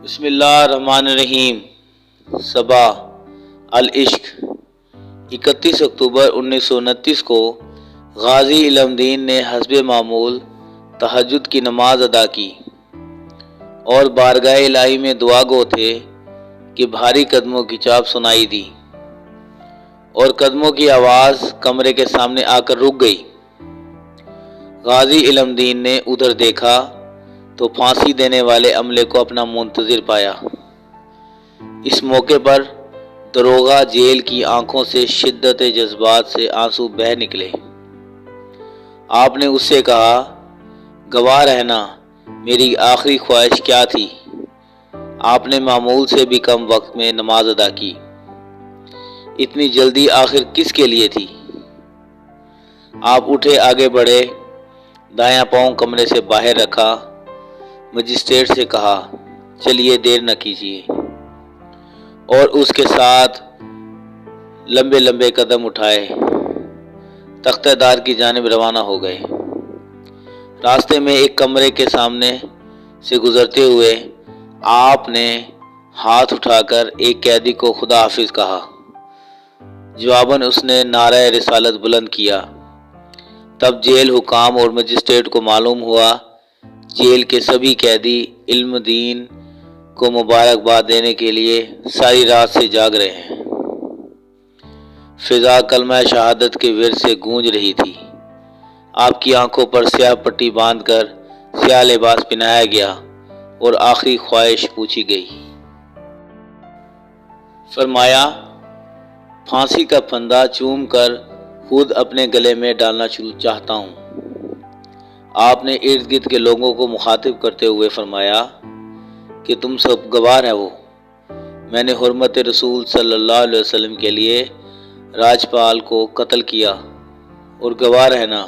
बिस्मिल्लाहिर्रहमानिर्रहीम। सबा अल इश्क। 31 अक्टूबर 1929 को गाजी इल्मदीन ने हस्बे मामूल तहज्जुद की नमाज अदा की और बारगाह इलाही में दुआ गो थे कि भारी कदमों की चाप सुनाई दी और कदमों की आवाज़ कमरे के सामने आकर रुक गई। गाजी इल्मदीन ने उधर देखा तो फांसी देने वाले अमले को अपना मुंतज़िर पाया। इस मौके पर दरोगा जेल की आंखों से शिद्दत जज्बात से आंसू बह निकले। आपने उससे कहा, गवाह रहना मेरी आखिरी ख्वाहिश क्या थी। आपने मामूल से भी कम वक्त में नमाज अदा की। इतनी जल्दी आखिर किसके लिए थी। आप उठे, आगे बढ़े, दायां पांव कमरे से बाहर रखा, मजिस्ट्रेट से कहा, चलिए देर न कीजिए, और उसके साथ लंबे लंबे कदम उठाए तख्तेदार की जानिब रवाना हो गए। रास्ते में एक कमरे के सामने से गुजरते हुए आपने हाथ उठाकर एक कैदी को खुदा हाफिज कहा। जवाबन उसने नारा रिसालत बुलंद किया। तब जेल हुकाम और मजिस्ट्रेट को मालूम हुआ जेल के सभी कैदी इल्मदीन को मुबारकबाद देने के लिए सारी रात से जाग रहे हैं। फिजा कलमा शहादत के विर से गूंज रही थी। आपकी आंखों पर स्याह पट्टी बांधकर स्याह लिबास पहनाया गया और आखिरी ख्वाहिश पूछी गई। फरमाया, फांसी का फंदा चूम कर खुद अपने गले में डालना चाहता हूँ। आपने इर्द गिर्द के लोगों को मुखातिब करते हुए फरमाया कि तुम सब गवाह है वो। मैंने हुर्मत रसूल सल्लल्लाहु अलैहि वसल्लम के लिए राजपाल को कत्ल किया और गवाह रहना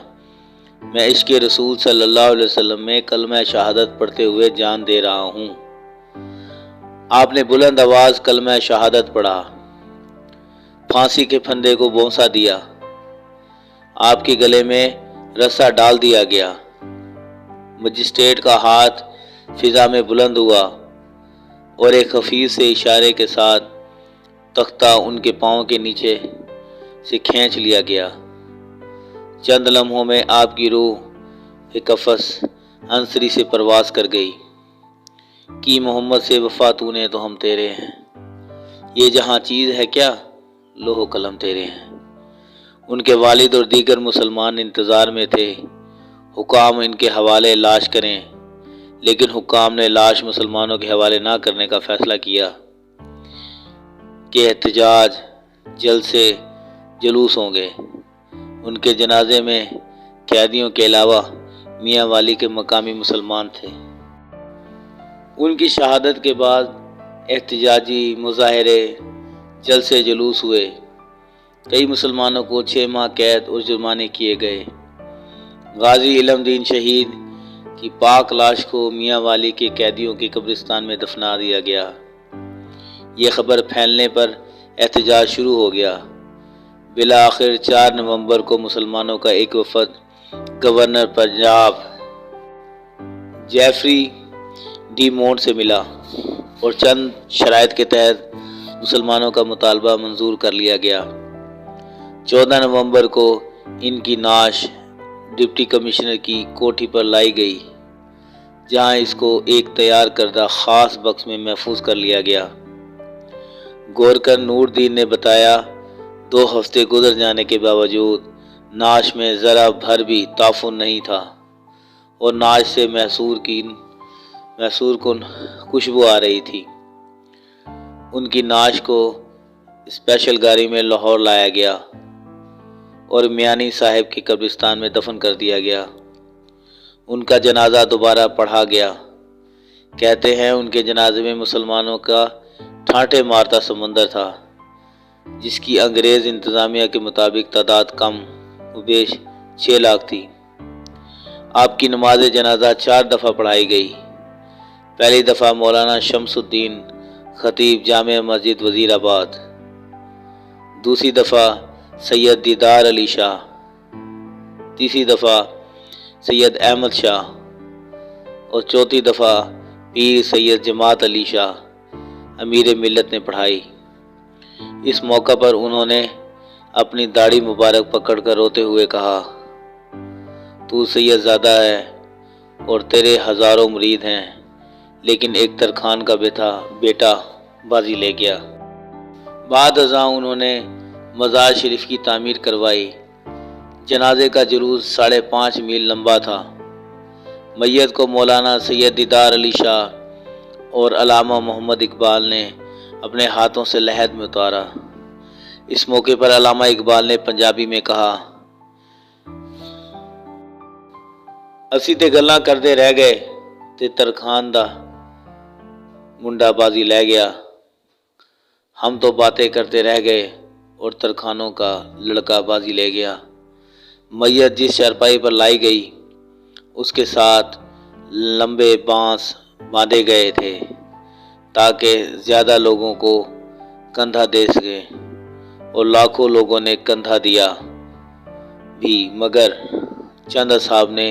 मैं इश्क़ रसूल सल्लल्लाहु अलैहि वसल्लम में कलमा शहादत पढ़ते हुए जान दे रहा हूँ। आपने बुलंद आवाज़ कलमा शहादत पढ़ा। फांसी के फंदे को बोंसा दिया। आपके गले में रस्सा डाल दिया गया। मजिस्ट्रेट का हाथ फिजा में बुलंद हुआ और एक खफीफ से इशारे के साथ तख्ता उनके पाँव के नीचे से खींच लिया गया। चंद लम्हों में आपकी रूह एक कफस अंसरी से परवास कर गई कि मोहम्मद से वफा तूने तो हम तेरे हैं। ये जहाँ चीज़ है क्या, लोहो कलम तेरे हैं। उनके वालिद और दीगर मुसलमान इंतज़ार में थे हुकाम इनके हवाले लाश करें, लेकिन हुकाम ने लाश मुसलमानों के हवाले ना करने का फैसला किया कि एहतजाज, जलसे, जुलूस होंगे। उनके जनाजे में कैदियों के अलावा मियाँ वाली के मकामी मुसलमान थे। उनकी शहादत के बाद एहतजाजी मुजाहरे, जलसे, जुलूस हुए। कई मुसलमानों को 6 माह कैद और जुर्माने किए गए। गाजी इल्मदीन शहीद की पाक लाश को मियाँ वाली के कैदियों के कब्रिस्तान में दफना दिया गया। ये खबर फैलने पर एहतजाज शुरू हो गया। बिला आखिर 4 नवंबर को मुसलमानों का एक वफद governor Punjab Geoffrey de Mont से मिला और चंद शराइत के तहत मुसलमानों का मुतालबा मंजूर कर लिया गया। 14 नवंबर को इनकी नाश डिप्टी कमिश्नर की कोठी पर लाई गई, जहां इसको एक तैयार करदा ख़ास बक्स में महफूज कर लिया गया। गोरकर नूरदीन ने बताया, 2 हफ्ते गुजर जाने के बावजूद नाश में ज़रा भर भी ताफुन नहीं था और नाश से मैसूर कुन खुशबू आ रही थी। उनकी नाश को स्पेशल गाड़ी में लाहौर लाया गया और मियानी साहिब की कब्रिस्तान में दफन कर दिया गया। उनका जनाजा दोबारा पढ़ा गया। कहते हैं उनके जनाजे में मुसलमानों का ठाठे मारता समंदर था, जिसकी अंग्रेज़ इंतज़ामिया के मुताबिक तादाद कम बेश 6 लाख थी। आपकी नमाज जनाजा 4 दफ़ा पढ़ाई गई। पहली दफ़ा मौलाना शमसुद्दीन खतीब जामे मस्जिद वज़ीराबाद, दूसरी दफ़ा सैयद दीदार अली शाह, तीसरी दफ़ा सैयद अहमद शाह और चौथी दफ़ा पीर सैयद जमात अली शाह अमीर मिल्लत ने पढ़ाई। इस मौका पर उन्होंने अपनी दाढ़ी मुबारक पकड़कर रोते हुए कहा, तू सैयदजादा है और तेरे हज़ारों मुरीद हैं, लेकिन एक तरखान का बेटा बाजी ले गया। बाद अज़ां उन्होंने मज़ार शरीफ की तामीर करवाई। जनाजे का जुलूस 5.5 मील लंबा था। मैयत को मौलाना सैयद दीदार अली शाह और अलामा मोहम्मद इकबाल ने अपने हाथों से लहद में उतारा। इस मौके पर अलामा इकबाल ने पंजाबी में कहा, असी ते गल्लां करदे रह गए ते तरखान दा मुंडा बाजी लै गया। हम तो बातें करते रह गए और तरखानों का लड़का बाजी ले गया। मैयत जिस चारपाई पर लाई गई उसके साथ लंबे बांस बांधे गए थे ताकि ज़्यादा लोगों को कंधा दे सके, और लाखों लोगों ने कंधा दिया भी, मगर चंद साहब ने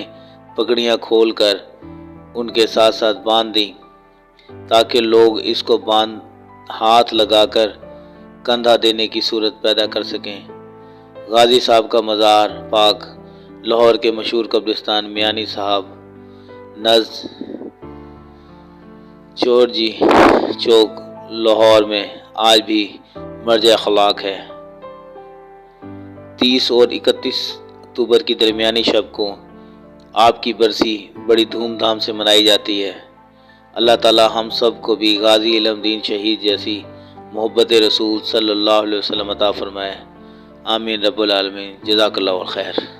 पगड़ियाँ खोलकर उनके साथ साथ बांध दी ताकि लोग इसको बांध हाथ लगाकर कंधा देने की सूरत पैदा कर सकें। गाजी साहब का मज़ार पाक लाहौर के मशहूर कब्रिस्तान मियानी साहब नज़्द चौरजी चौक लाहौर में आज भी मर्ज अखलाक है। 30 और 31 अक्टूबर की दरमियानी शब को आपकी बरसी बड़ी धूमधाम से मनाई जाती है। अल्लाह ताला हम सब को भी गाजी इल्म-दीन शहीद जैसी मोहब्बत रसूल सल्लल्लाहु अलैहि वसल्लम अता फरमाए। आमीन रब्बुल आलमीन। जज़ाकल्लाहु खैर।